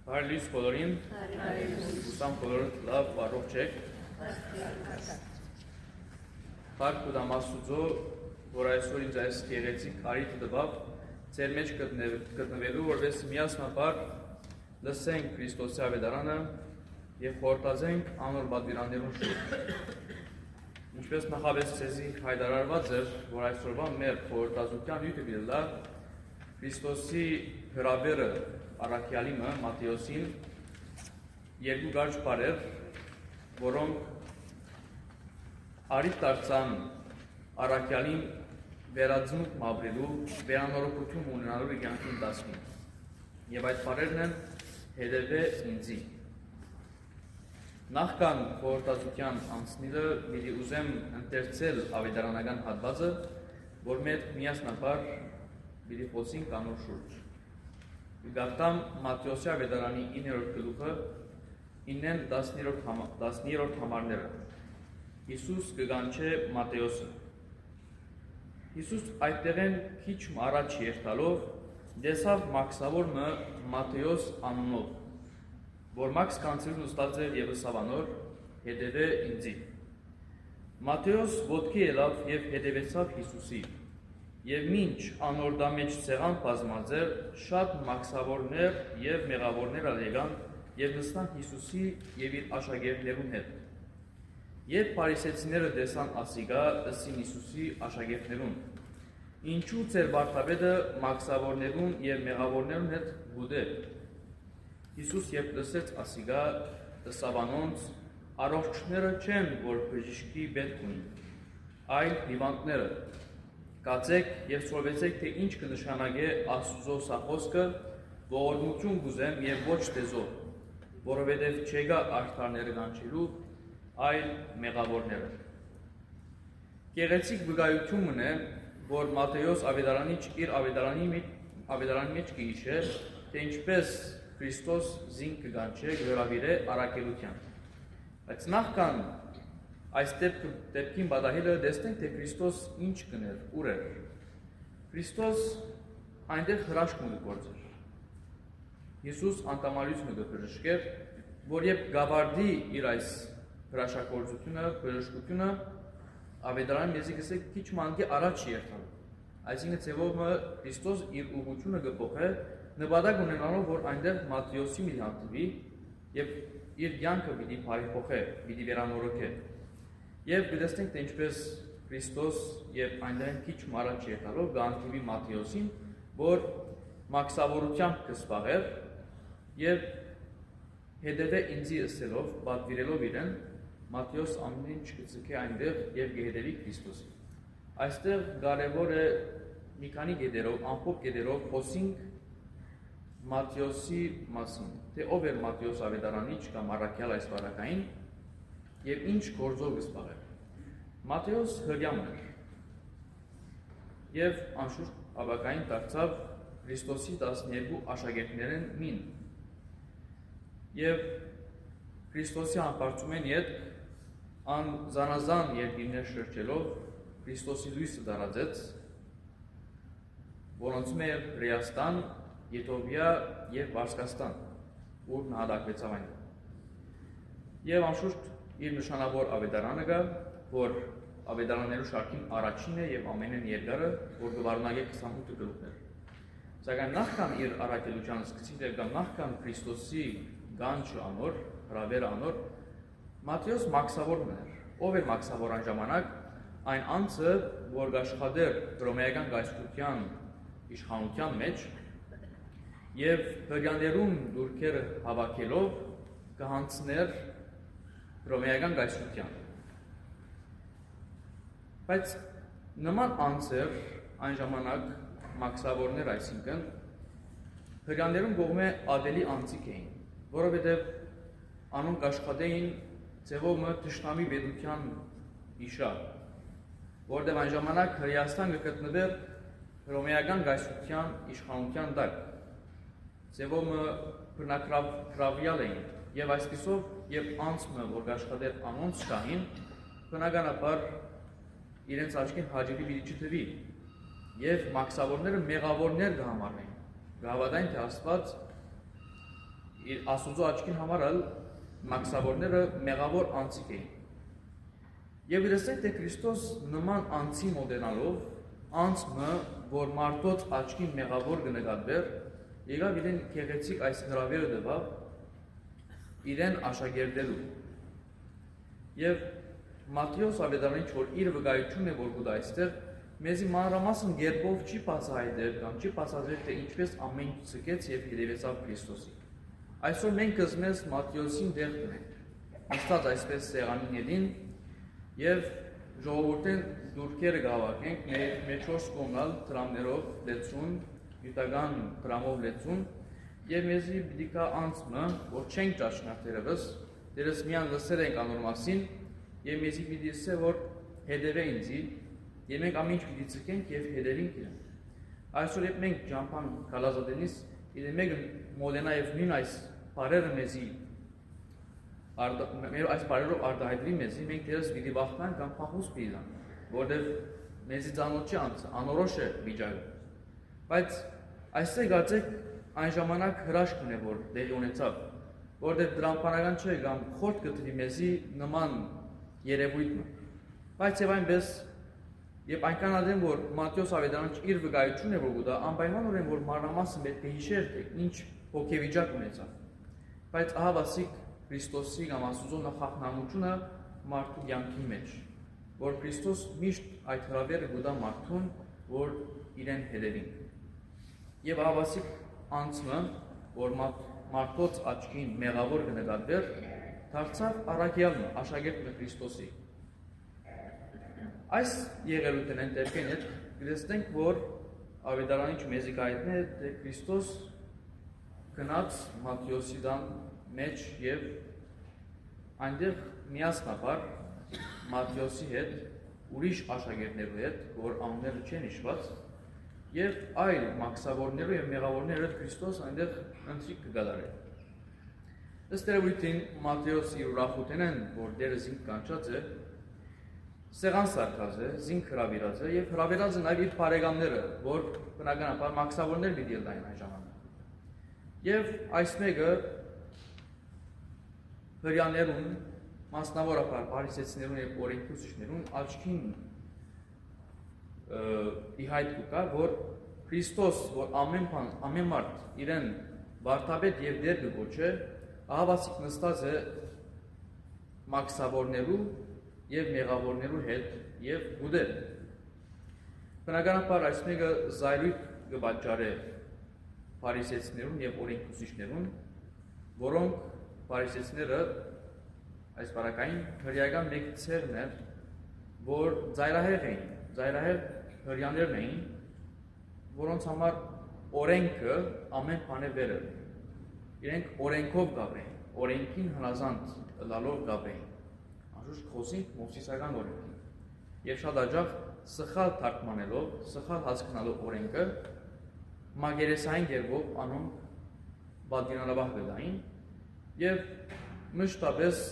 Հարլիս բոլորին, ուսամ բոլորդ լավ վարող չեք, հարկ ու դամասուձո, որ այսօր ինձ այս գեղեցիկ կարիթը տվավ, ձեր մեջ գտնվելու, որպես միասնաբար լսենք Քրիստոսի ավետարանը և խորհրդազենք անոր պատվիրաններուն շուրջ։ Ինչպես նախապես ցեզի հայտարարված էր, որ այսօրվա մեր խորհրդազության նյութը գիտելա Քրիստոսի հրավերը առաքյալիմը Մատթեոսին երկու կարճ բառեր, որոնք արիթ դարձան առաքյալին վերածնունդ ապրելու, վերանորոգություն ունենալու կյանքի ընթացքում։ Եվ այդ բառերն են հետևե ինձի։ Նախքան խորհրդազության անցնելը պիտի ուզեմ ընթերցել ավետարանական հատվածը, որ մեր միասնաբար պիտի խոսենք անոր շուրջ։ Գարտամ Մատթեոսի ավետարանի 9-րդ գլուխը 9-10 համարները։ Հիսուս կգանչե Մատթեոսը։ Հիսուս այդտեղեն քիչ առաջ երթալով դեսավ մաքսավորը Մատթեոս անունով, որ մաքս կանցերուն ուստած էր և ըսավ անոր, հետևե ինձի։ Մատթեոս ոտքի ելավ և հետևեցավ Հիսուսի, և մինչ անոր դա մեջ սեղան բազմած էր, շատ մաքսավորներ և մեղավորներ ալեգան և նստան Հիսուսի և իր աշակերտներուն հետ։ Եվ փարիսեցիները տեսան ասիգա, ըսին Հիսուսի աշակերտներուն. ինչու ձեր վարդապետը մաքսավորներուն և մեղավորներուն հետ գուդե։ Հիսուս երբ լսեց ասիգա, ըսավ անոնց, առողջները չեն, որ բժիշկի պետք ունին, այլ հիվանդները։ Կացեք և սորվեցեք, թե ինչ կնշանակե Աստուծո սա խոսքը, ողորմություն կուզեմ և ոչ թե զոհ, որովհետև չեկա արդարները կանչելու, այլ մեղավորները։ Գեղեցիկ վկայությունն է, որ Մատթեոս ավետարանիչ իր ավետարանի մեջ կհիշեր, թե ինչպես Քրիստոս զինք կգանչե հրավիրե առաքելության։ Բայց նախքան այս դեպքին պատահելը տեսնենք, թե Քրիստոս ինչ կներ, ուր էր։ Քրիստոս այնտեղ հրաշք կգործեր։ Հիսուս անդամալությունը կբժշկեր, որ երբ գավարդի իր այս հրաշագործությունը, բժշկությունը, ավետարանը մեզի կսեք քիչ մանկի առաջ երթալ։ Այսինքն ձևով Քրիստոս իր ուղղությունը կփոխե, նպատակ ունենալով, որ այնտեղ Մատթեոսի մի հանդիպի եւ իր կյանքը պիտի բարեփոխե, պիտի վերանորոգե։ Եվ կտեսնենք, թե ինչպես Քրիստոս եւ այնտեղ քիչ առաջ երթալով գանթիվի Մատթեոսին, որ մաքսավորությամբ կսպաղեր եւ հետևե ինձի ըսելով, պատվիրելով իրեն, Մատթեոս ամեն ինչ կցկե այնտեղ եւ կհետևի Քրիստոսին։ Այստեղ կարևոր է մի քանի կետերով, ամփոփ կետերով խոսենք Մատթեոսի մասին, թե ով էր Մատթեոս ավետարանիչ կամ առաքյալ այս վարակային եւ ինչ գործով կսպաղեր։ Մատթեոս հրյամ էր եւ անշուշտ ավակային դարձավ Քրիստոսի 12 աշակերտներն մին։ Եվ Քրիստոսի անբարձումեն յետ անզանազան երկիրներ շրջելով Քրիստոսի լույսը տարածեց, որոնցում էր Հրեաստան, Եթովպիա և Պարսկաստան, ուր նահատակվեցավ այն։ Եվ անշուշտ իր նշանավոր ավետարանը կա, որ ավետարաններու շարքին առաջին է և ամենեն երկարը, որ կվարունակե 28 գլուխներ։ Սակայն նախքան իր առաքելության սկսից կամ նախքան Քրիստոսի գանչը անոր, հրավերը անոր, Մատթեոս մաքսավորն էր։ Ով էր մաքսավոր այն ժամանակ, այն անձը, որ կաշխատեր հռոմեական կայսրության իշխանության մեջ եւ հրյաներուն դուրքերը հավաքելով կհանձներ հռոմեական կայսրության։ Բայց նման անձեր այն ժամանակ մաքսավորներ, այսինքն հրյաներուն կողմէ ավելի անձիկ էին, որովհետեւ անոնք կաշխատեին ձևով թշնամի պետության իշա, որտեղ այն ժամանակ Հրեաստան կգտնվեր հռոմեական կայսրության իշխանության տակ, ձևով բռնակրավյալ էին, եւ այսպիսով, երբ անձը, որ կաշխատեր անոնց շահին, բնականաբար իրենց աչքին հաջողի պիտի չթվի, եւ մաքսավորները մեղավորներ կհամարվեին, կհավատային, թե Աստված իր Աստուծո աչքին համար մաքսավորները մեղավոր անձիկ էին։ Եվ իրենք թե Քրիստոս նման անձի մոդենալով անձը, որ մարդոց աչքին մեղավոր կնկատվեր, եկավ իրեն գեղեցիկ այս հրավերը տվավ իրեն աշակերտելու։ Եվ Մատթեոս ավետարանիչ, որ իր վկայությունն է որ գուտ այստեղ, մեզի մանրամասն գերբով չի բացահայտել կամ չի բացատրել, թե ինչպես ամեն ինչ ցկեց եւ հետևեցավ Քրիստոսի։ Այսօր մենք կզմես Մատթեոսին դեղ դնենք, նստած այսպես սեղանին ետին եւ ժողովուրդեն դուրքերը գավակենք մեր 4 կողմալ դրամներով լեցուն, յութական դրամով լեցուն եւ մեզի պիտի կա անձը, որ չենք ճաշնա դերևս, դերս միան լսել ենք անոր մասին եւ մեզի պիտի ասե որ հետևե ինձի եւ մենք ամեն ինչ պիտի ցկենք եւ հետևենք իրեն։ Այսօր երբ մենք ճամփան գալազատենից իրեն մեկը մոդենա եւ նույն այս բարերը մեզի մեր այս բարերով արտահայտվի մեզի մենք դերս պիտի վախտանք կամ փախուս պիտի տանք, որտեղ մեզի ծանոթ չի անորոշ է վիճակը։ Բայց այստեղ գացեք այն ժամանակ հրաշք ունե որ դեղի ունեցավ, որտեղ դրամփանական չէ կամ խորտ գտնի մեզի նման երևույթը։ Բայց եւ այնպես եւ այնքան ադեմ որ Մատթեոս ավետարանիչ իր վկայությունն է որ գուտա անպայմանորեն որ մանրամասն պետք է հիշեր թե ինչ հոգեվիճակ ունեցավ։ Բայց ահա վասիկ Քրիստոսի կամ Աստուծո նախախնամությունը մարդու կյանքի մեջ, որ Քրիստոս միշտ այդ հրավերը գուտա մարդուն, որ իրեն հետևին։ Եվ ահա վասիկ անձը, որ մարդոց աչքին մեղավոր կնկատվեր, դարձավ առաքյալն աշակերտը Քրիստոսի։ Այս եղելույթն են դեպքեն հետ գտեսնենք, որ ավետարանիչ մեզի կայտնի է, թե Քրիստոս գնաց Մատթեոսի տան մեջ եւ այնտեղ միասնաբար Մատթեոսի հետ ուրիշ աշակերտներու հետ, որ անունները չեն հիշված, եւ այլ մաքսավորներու եւ մեղավորներու հետ Քրիստոս այնտեղ ընթրիք կգադարել։ Ըստ երևույթին Մատթեոսի ուրախութեն են, որ դերը զինք կանչած է, սեղան սարքած է, զինք հրավիրած է եւ հրավիրած է նաեւ իր բարեկամները, որ բնականաբար մաքսավորներ պիտի լինեն այն ժամանակ։ Եվ այս մեկը հրյաներուն, մասնավորապես փարիսեցիներուն եւ օրենքուսիչներուն աչքին իհայտ կա, որ Քրիստոս, որ ամեն մարդ իրեն վարդապետ եւ դեր կոչե, ահավասիկ նստած է մաքսավորներու եւ մեղավորներու հետ եւ գուդեր։ Բնականաբար այս մեկը զայրույթ կպատճառե փարիսեցիներուն եւ օրենքուսիչներուն, որոնք փարիսեցիները այս բարակային հրյական մեկ ցերն էր, որ զայրահեղ էին, զայրահեղ հրյաներն էին, որոնց համար օրենքը ամեն բան է վերել։ Իրենք օրենքով գաբրեին, օրենքին հնազանդ լալով գաբրեին։ Անշուշտ խոսենք Մովսիսական օրենքին։ Եվ շատ հաճախ սխալ թարգմանելով, սխալ հասկանալով օրենքը, մագերեսային երբով անոնք բادرինալաբահ գտային եւ մշտապես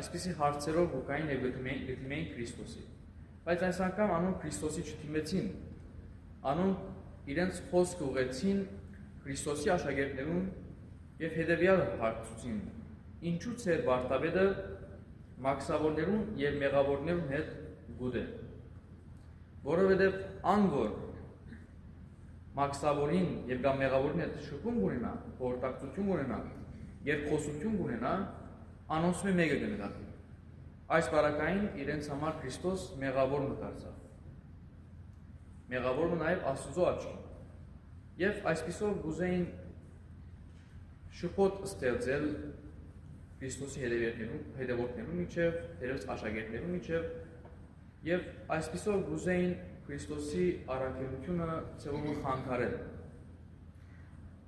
այսպիսի հարցերով հոգային եւ գտիմեին Քրիստոսի։ Բայց այս անգամ անոնք Քրիստոսի չդիմեցին, անոնք իրենց խոսքը ուղեցին Քրիստոսի աշակերտներուն եւ հետեւյալ հարցուցին. ինչու ծեր վարդապետը մաքսավորներուն եւ մեղավորներուն հետ գուտ է, որովհետեւ անգոր մաքսավորին եւ կամ մեղավորին հետ շփում ունենա, խորտակցություն ունենա, երկխոսություն ունենա, անոնց մեկը կնկատվի։ Այս բարակային իրենց համար Քրիստոս մեղավոր մտածավ։ Մեղավորը նաեւ Աստուծո աչքին։ Եվ այսպիսով գուզեին շփոթ ստեղծել Քրիստոսի հետևորդներուն միջև, դերևս աշակերտներուն միջև, եւ այսպիսով գուզեին Քրիստոսի առաքելությունը ծավալը խանգարել։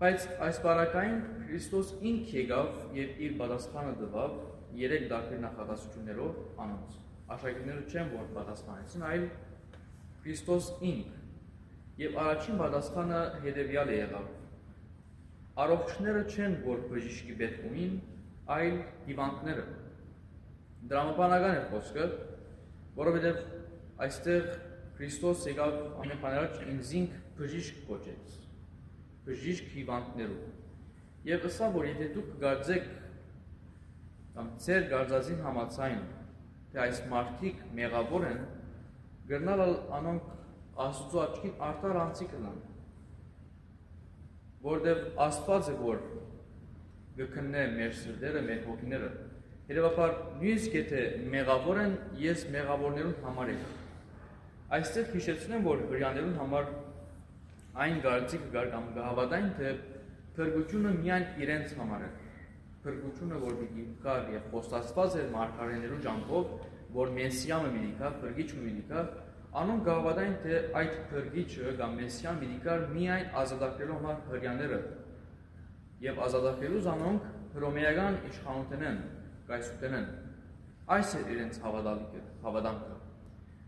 Բայց այս բարակային Քրիստոս ինք եկավ եւ իր պատասխանը տվավ 3 տարբեր նախադասություններով անոնց։ Աշակերտները չեն որ պատասխանեցին, այլ Քրիստոս ինք։ Եվ առաջին պատասխանը հետեւյալ է եղավ. առողջները չեն որ բժիշկի պետք ունին, այլ հիվանդները։ Դրամաբանական է խոսքը, որովհետև այստեղ Քրիստոս եկավ ամեն բան առաջ ինձինք բժիշկ կոչեց, բժիշկ հիվանդներու։ Եվ ըսա, որ եթե դուք կգարձեք կամ ձեր գարձածին համացայն, թե այս մարդիկ մեղավոր են, գրնալ անոնք Աստծո աչքին արտար անցի կլան, որտեղ Աստված է, որ գքննե մեր սրտերը, մեր հոգիները։ Հետևաբար նույնիսկ եթե մեղավոր են, ես մեղավորներուն համար եմ։ Այստեղ հիշեցնեմ, որ հրյաներուն համար այն գարցիկը գար կամ գահավատային, թե փրկությունը միայն իրենց համար է։ Փրկությունը, որ պիտի կար եւ խոստացված էր մարգարեներու ջանքով, որ Մեսիամը մի դիկա, փրկիչը մի դիկա, անոնք գահավատային, թե այդ փրկիչը կամ Մեսիան մի դիկա միայն ազատագրելու համար հրյաները եւ ազատագրելու զանոնք հռոմեական իշխանութենեն, կայսրութենեն։ Այս է իրենց հավատամքը։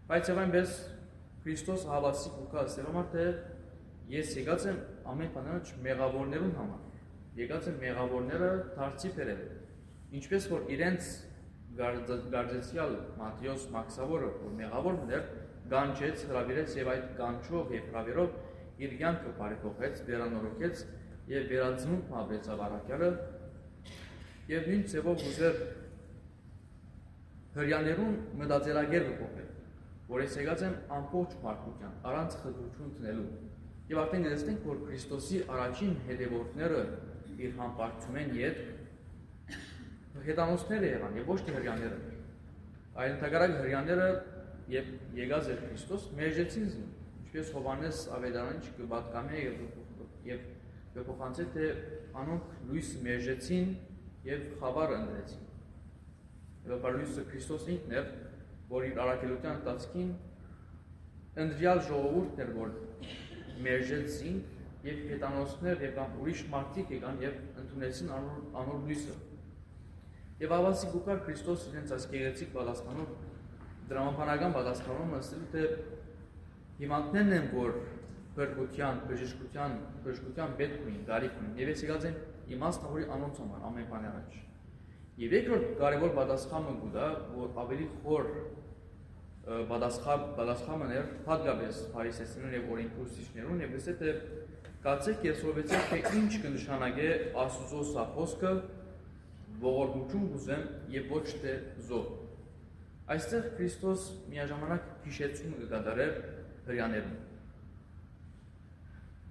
Բայց եւ այնպես Քրիստոս հավատացի կուկա ասելով թե ես եկած եմ ամեն բանաչ մեղավորներուն համար։ Եկած եմ մեղավորները դարձի բերել։ Ինչպես որ իրենց գարձեցյալ Մատթեոս Մաքսավորը, որ մեղավորն էր, գանչեց, հրավիրեց եւ այդ գանչով եւ հրավերով իր կյանքը բարեփոխեց, վերանորոգեց եւ վերածնունդ մաբրեց ավարակյալը եւ նույն ձևով ուզեր հրյաներուն մտածելակերպը փոխել, որ ես եկած եմ ամբողջ մարդկության, առանց խտրություն տնելու։ Եվ արդեն գտեցնենք, որ Քրիստոսի առաջին հետևորդները իր համբարձումեն ետ հետանոցները եղան եւ ոչ թե հրյաները։ Այլ ընդհակառակ հրյաները եւ եկած էր Քրիստոս մերժեցին զին, ինչպես Հովհաննես Ավետարանը կպատկամի եւ կփոխանցե թե անոնք լույսը մերժեցին եւ խաբար ընդրեցին։ Եվ լույսը Քրիստոս ինքն էր, որ իր առաքելության ընթացքին ընդրյալ ժողովուրդն էր, որ մերժեցին եւ հետանոցներ եկան ուրիշ մարդիկ եկան եւ ընդունեցին անոր լույսը։ Եվ ավասի գուկար Քրիստոս իրենց այս գեղեցիկ պատասխանով դրամապանական պատասխանով ասելու թե հիմանքներն են, որ փրկության, բժշկության պետք ունին, գարիք ունին։ Եվ ես եկած եմ իմաստավորի անոնց համար ամեն բան առաջ։ Եվ երկրորդ կարևոր պատասխանը գուտա, որ ավելի խոր պատասխանն էր հատկապես փարիսեցիներուն եւ օրենքուսիչներուն եւ ասել թե կացեք եւ սովետեք թե ինչ կնշանակե Աստծո սա խոսքը ողորմություն գուզեմ եւ ոչ թե զոհ։ Այստեղ Քրիստոս միաժամանակ հիշեցում կկատարեր հրյաներուն։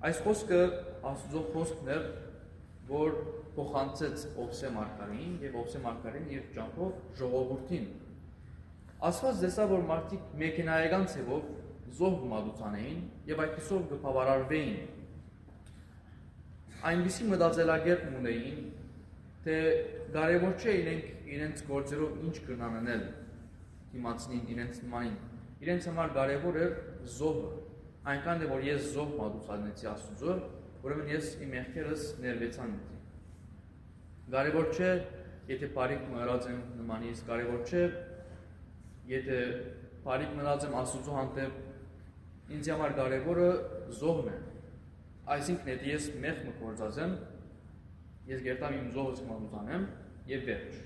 Այս խոսքը Աստծո խոսքն էր, որ փոխանցեց Ովսե մարգարին եւ Ովսե մարգարին իր ջանքով ժողովրդին։ Աստված դեսա, որ մարդիկ մեքենայական ցևով զոհ մատուցանեին եւ այդպիսով կբավարարվեին։ Այնպիսի մտածելակերպ ունեին, թե կարևոր չէ իրենց գործերով ինչ կնան անել դիմացնին իրենց նմանին։ Իրենց համար կարևոր էր զոհը։ Այնքան է, որ ես զոհ մատուցանեցի Աստծո, ուրեմն ես իմ մեղքերս ներվեցանեցի։ Կարևոր չէ, եթե բարիք մնաց եմ նմանից, կարևոր չէ, եթե բարիք մնաց եմ Աստծո հանդեպ, ինձ համար կարևորը զոհն է։ Այսինքն, եթե ես մեղք գործած եմ, ես գերտամ իմ զոհս մատուցանեմ եւ վերջ։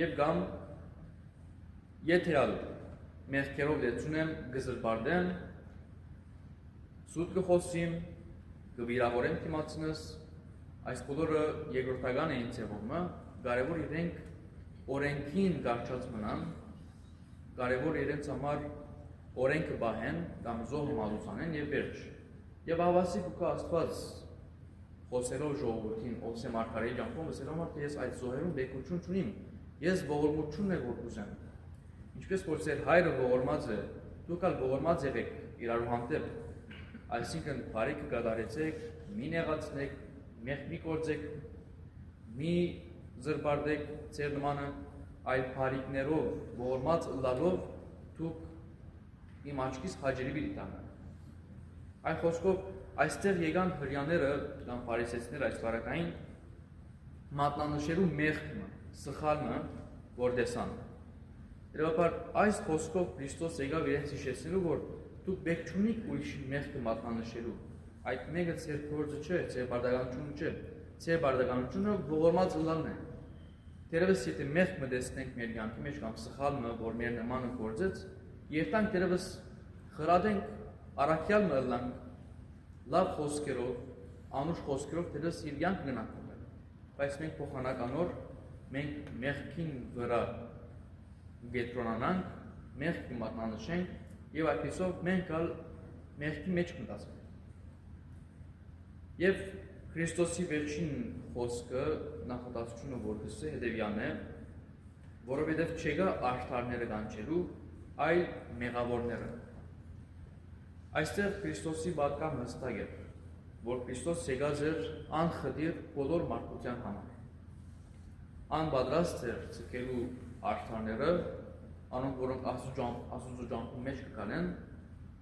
Եվ կամ եթե մեղքերով լեցունեմ, գզրբարդեմ, սուտ կխոսիմ, կվիրավորեմ դիմացինս, այս բոլորը երկրորդական էին ձևումը, կարևոր իրենք օրենքին գարչած մնան, կարևոր իրենց համար օրենքը բահեն կամ զոհը մատուցանեն եւ վերջ։ Եվ հավասի կուկա Աստված խոսելով ժողովրդին Ովսե մարգարեի ջանքով ասելով թե ես այդ զոհերուն բեկություն չունիմ, ես ողորմությունն եմ որ կուզեմ։ Ինչպես որ ձեր հայրը ողորմած է, դուք ալ ողորմած եղեք իրար հանդեպ, այսինքն բարիքը կատարեցեք, մի նեղացնեք, մեղք մի գործեք, մի զրբարդեք ձեր նմանը, այլ բարիքներով ողորմած ըլլալով դուք իմ աչքից հաջելի պիտի տանաք։ Այլ խոսքով այստեղ եկան հրյաները կամ փարիսեցիները այս վարակային մատնանշելու մեղքը, սխալը, որ տեսան։ Դեպաբար այս խոսքով Քրիստոս եկավ իրենց հիշեցնելու, որ դուք պետք չունիք ուրիշ մեղքը մատնանշելու։ Այդ մեկը ձեր գործը չէ, ձեր բարդականությունը չէ։ Ձեր բարդականությունը ողորմած ըլլալն է։ Դերևս եթե մեղք մտեցնենք մեր կյանքի մեջ կամ սխալը, որ մեր նմանը գործեց, երթանք դերևս խրադենք, առաքյալ մըլլանք, լավ խոսքերով, անուշ խոսքերով դերևս իր կյանք գնանք։ բայց մենք փոխանականոր մենք մեղքին վրա գետրոնանանք, մեղքի մատնանշենք եւ այդպիսով մենք ալ մեղքի մեջ մտածենք։ Եվ Քրիստոսի վերջին խոսքը նախատասությունը որպես է հետևյալն է, որովհետև չեկա աշխարհները կանչելու, այլ մեղավորները։ Այստեղ Քրիստոսի պատկան հստակ է, որ Քրիստոս եկած էր անխտիր բոլոր մարդկության համար։ Անպատրաստ էր ցկելու աշխարհները, անոնք որոնք Աստծո ջանքում մեջ կգանեն,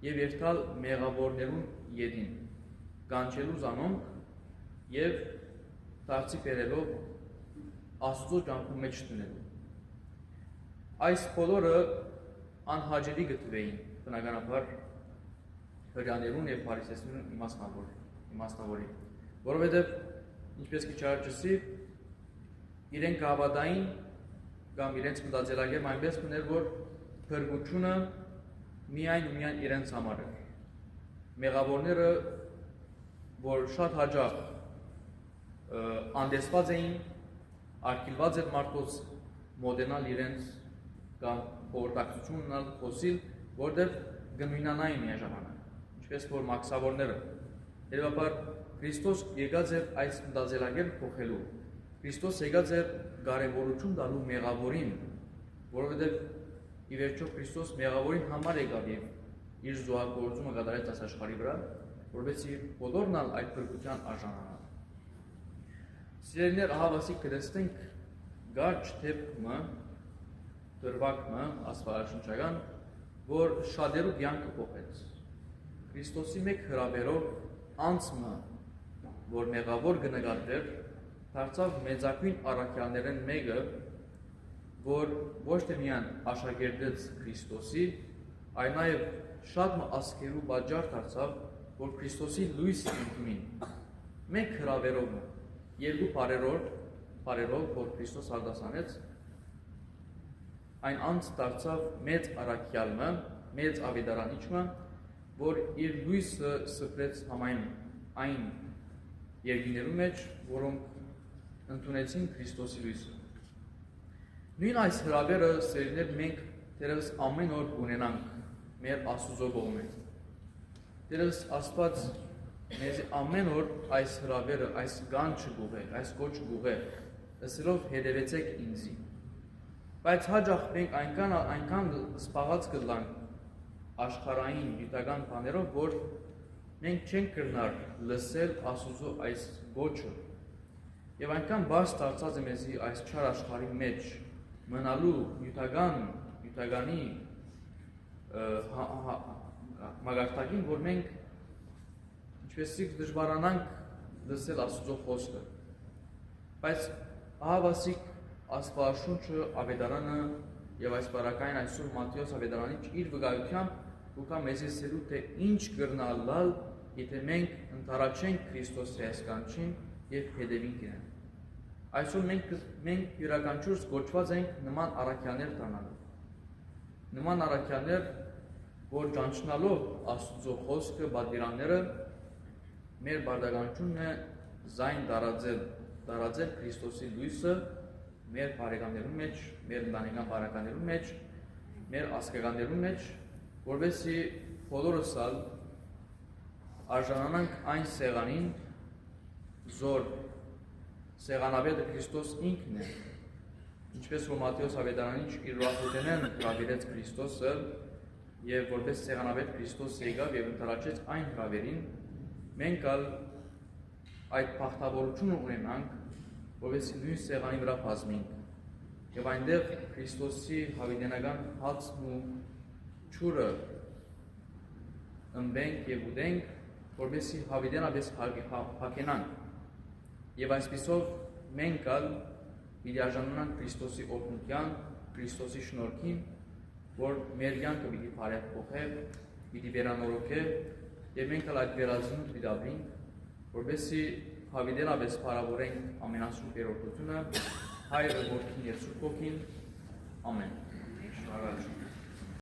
եւ երթալ մեղավորներուն ետին, կանչելու զանոնք եւ դարձի բերելով Աստծո ջանքում մեջ դնելու։ Այս բոլորը անհաջելի գտվեին բնականաբար հրյաներուն եւ փարիսեցիներուն իմաստնավորի, որովհետեւ ինչպես քիչ առաջի իրենք հավատային կամ իրենց մտածելակերպը այնպես կներ, որ փրկությունը միայն ու միայն իրենց համար էր։ Մեղավորները, որ շատ հաճախ անդեսված էին, արգելված էր մարդոց մոդենալ իրենց կամ խորհրդակցություն ունենալ խոսիլ, որտեղ գնույնանային միաժամանակ, ինչպես որ մաքսավորները։ Հետևաբար Քրիստոս եկած էր այս մտածելակերպը փոխելու։ Քրիստոս եկած էր կարևորություն տալու մեղավորին, որովհետև ի վերջո Քրիստոս մեղավորին համար եկավ եւ իր զոհագործումը կատարեց այս աշխարհի վրա, որովհետեւ բոլորն ալ այդ փրկության արժանանան։ Սիրելիներ, ահավասիկ կտեսնենք գարչ թեփքը, դրվագը աստվածաշնչական, որ շատերու կյանքը փոխեց։ Քրիստոսի մեկ հրավերով անցումը, որ մեղավոր կնկատվեր, դարձավ մեծագույն առաքյալներեն մեկը, որ ոչ թե միայն աշակերտեց Քրիստոսի, այլ նաև շատ ազգերու պատճառ դարձավ, որ Քրիստոսի լույսը ընդունին։ Մեկ հրավերով, երկու բարերով, որ Քրիստոս արտասանեց, այն անց դարձավ մեծ առաքյալը, մեծ ավետարանիչը, որ իր լույսը սփռեց համայն այն երկիներու մեջ, որոնք ընդունեցին Քրիստոսի լույսը։ Նույն այս հրավերը սերներ մենք դերևս ամեն օր ունենանք մեր Աստծո կողմից։ Դերևս Աստված մեզ ամեն օր այս հրավերը, այս գանչը գուղե, այս կոչը գուղե, ասելով հետևեցեք ինձի։ Բայց հաճախ մենք այնքան սպաղած կլանք աշխարհային գիտական բաներով, որ մենք չենք կրնար լսել Աստծո այս կոչը։ Եվ այնքան բաց դարձած է մեզի այս չար աշխարհի մեջ մնալու յութականի մագարտակին, որ մենք ինչպեսիկ դժվարանանք լսել Աստծո խոսքը։ Բայց ահավասիկ Աստվածաշունչը ավետարանը եւ այս բարակային այսօր Մատթեոս ավետարանիչ իր վկայությամբ ուկա մեզ ասելու թե ինչ կրնալալ, եթե մենք ընդառաջենք Քրիստոսի հասկանչին եւ հետևենք իրեն։ Այսօր մենք յուրաքանչյուրս կոչված ենք նման առաքյալներ դառնալու։ Նման առաքյալներ, որ ճանչնալով Աստծո խոսքը, պատվիրանները, մեր բարդականությունն է զայն տարածել Քրիստոսի լույսը մեր բարեկամներու մեջ, մեր ընտանեկան բարականներու մեջ, մեր ազգականներու մեջ, որովհետեւ բոլորս ալ արժանանանք այն սեղանին, զոր սեղանավետը Քրիստոս ինքն է, ինչպես որ Մատթեոս ավետարանիչ իր ուրախութենեն հրավիրեց Քրիստոսը եւ որպես սեղանավետ Քրիստոս եկավ եւ ընդառաջեց այն հրավերին, մենք ալ այդ բախտավորությունը ունենանք, որովհետեւ նույն սեղանի վրա բազմենք եւ այնտեղ Քրիստոսի հավիտենական հացն ու ջուրը ըմբենք եւ ուտենք, որովհետեւ հավիտենապես հագենանք եւ այսպիսով մենք ալ պիտի արժանանանք Քրիստոսի օգնության, Քրիստոսի շնորհքին, որ մեր կյանքը պիտի բարեփոխե, պիտի վերանորոգե եւ մենք ալ այդ վերածնունդ պիտի ապրենք, որովհետեւ հավիտենապես փառավորենք ամենասուրբ երրորդությունը, Հայրը, Որդին եւ Սուրբ Հոգին։ Ամեն։ Շնորհակալ